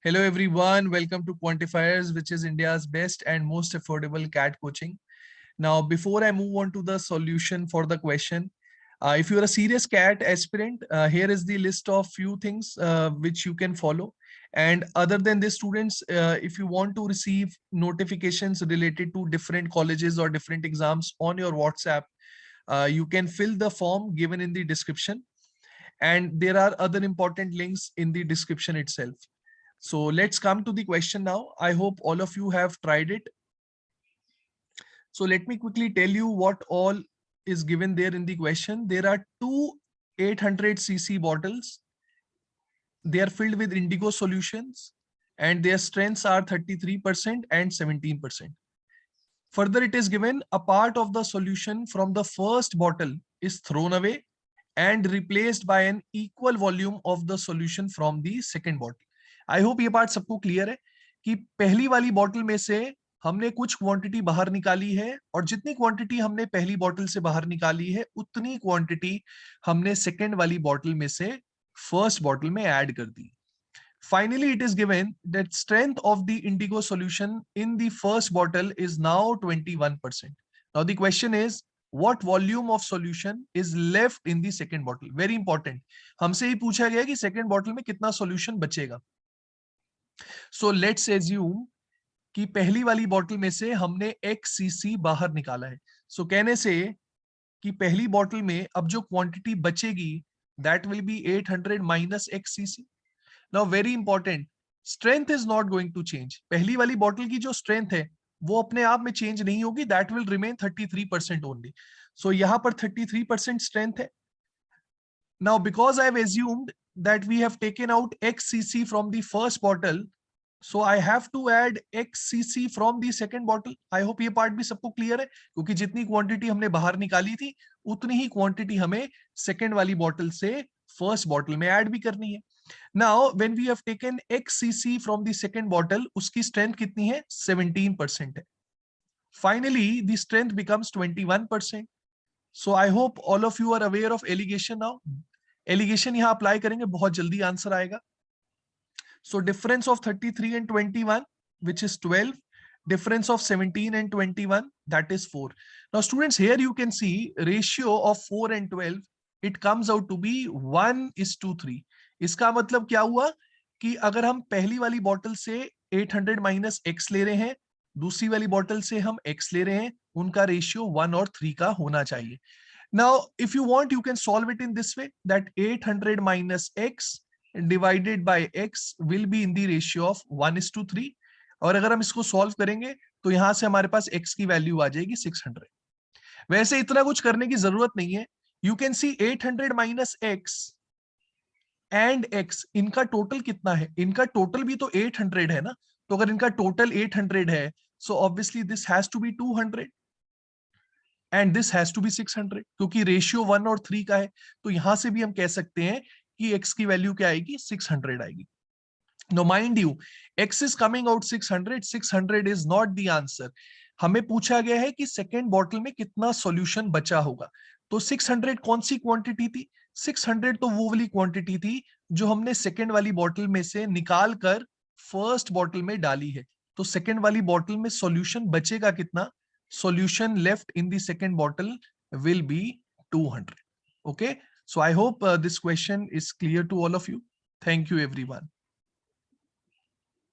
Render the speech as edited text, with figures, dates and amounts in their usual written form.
Hello everyone, welcome to Quantifiers, which is India's best and most affordable CAT coaching. Now, before I move on to the solution for the question, if you're a serious CAT aspirant, here is the list of few things which you can follow. And other than this, students, if you want to receive notifications related to different colleges or different exams on your WhatsApp, you can fill the form given in the description. And there are other important links in the description itself. So let's come to the question now. I hope all of you have tried it. So let me quickly tell you what all is given there in the question. There are two 800cc bottles. They are filled with indigo solutions and their strengths are 33% and 17%. Further, it is given a part of the solution from the first bottle is thrown away and replaced by an equal volume of the solution from the second bottle. I hope ये part सबको clear है कि पहली वाली bottle में से हमने कुछ क्वांटिटी बाहर निकाली है और जितनी क्वांटिटी हमने पहली बॉटल से बाहर निकाली है उतनी क्वांटिटी हमने सेकेंड वाली बॉटल में से फर्स्ट बॉटल में ऐड कर दी. Finally, it is given that strength of the indigo solution in the first bottle is now 21%. Now the question is, what volume of solution is left in the second bottle? Very important. हमसे ही पूछा गया कि second bottle में कितना solution बचेगा. So let's assume कि पहली वाली बॉटल में से हमने XCC बाहर निकाला है. So कहने से कि पहली बॉटल में अब जो क्वांटिटी बचेगी that will be 800 minus XCC. Now very important, strength is not going to change. पहली वाली बॉटल की जो strength है वो अपने आप में change नहीं होगी. That will remain 33% only. So यहाँ पर 33% strength है. Now because I have assumed that we have taken out XCC from the first bottle, so I have to add XCC from the second bottle. I hope ये part भी सबको clear है क्योंकि जितनी quantity हमने बाहर निकाली थी उतनी ही quantity हमें second वाली bottle से first bottle में add भी करनी है. Now when we have taken XCC from the second bottle, उसकी strength कितनी है? 17% है. Finally, the strength becomes 21%. So I hope all of you are aware of alligation now. Alligation यहाँ apply करेंगे बहुत जल्दी आंसर आएगा. So difference of 33 and 21, which is 12. Difference of 17 and 21, that is 4. Now students, here you can see ratio of 4 and 12. It comes out to be 1:3. इसका मतलब क्या हुआ कि अगर हम पहली वाली बॉटल से 800 माइनस x ले रहे हैं, दूसरी वाली बॉटल से हम x ले रहे हैं, उनका रेशियो 1 और 3 का होना चाहिए. Now if you want, you can solve it in this way, that 800 minus x divided by x will be in the ratio of 1:3. और अगर हम इसको सॉल्व करेंगे तो यहां से हमारे पास x की वैल्यू आ जाएगी 600. वैसे इतना कुछ करने की जरूरत नहीं है. You can see 800 minus x and x, इनका टोटल कितना है? इनका टोटल भी तो 800 है ना. तो अगर इनका टोटल 800 है, so obviously this has to be 200 and this has to be 600 क्योंकि रेशियो 1 और 3 का है. तो यहां से भी हम कह सकते हैं कि x की वैल्यू क्या आएगी? 600 आएगी. Now mind you, x is coming out 600. 600 is not the answer. हमें पूछा गया है कि सेकेंड बॉटल में कितना सॉल्यूशन बचा होगा. तो 600 कौन सी क्वांटिटी थी? 600 तो वो वाली क्वांटिटी थी जो हमने सेकेंड वाली बॉटल में से निकाल कर फर्स्ट बॉटल में डाली है. तो सेकेंड वाली बॉटल में सॉल्यूशन बचेगा कितना? Solution left in the second bottle will be 200. Okay, so I hope this question is clear to all of you. Thank you everyone.